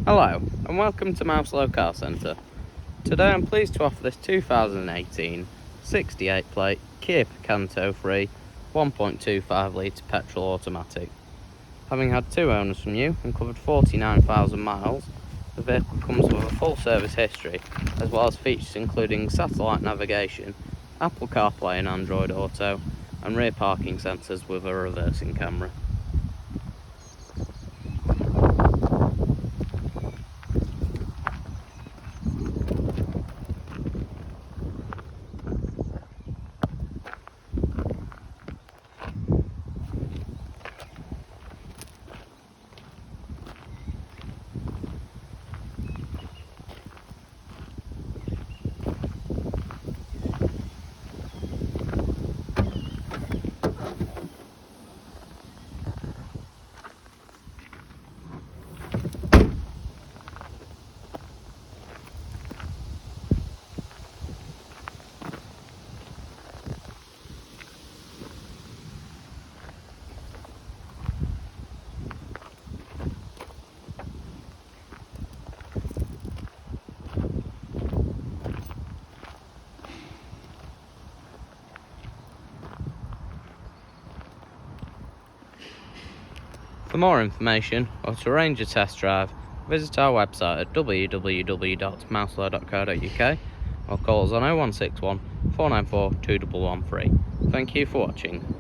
Hello and welcome to Mouselow Car Centre. Today I'm pleased to offer this 2018 68 plate Kia Picanto free 1.25 litre petrol automatic. Having had two owners from you and covered 49,000 miles, the vehicle comes with a full service history as well as features including satellite navigation, Apple CarPlay and Android Auto, and rear parking sensors with a reversing camera. For more information or to arrange a test drive, visit our website at www.mouselow.co.uk or call us on 0161 494 2113. Thank you for watching.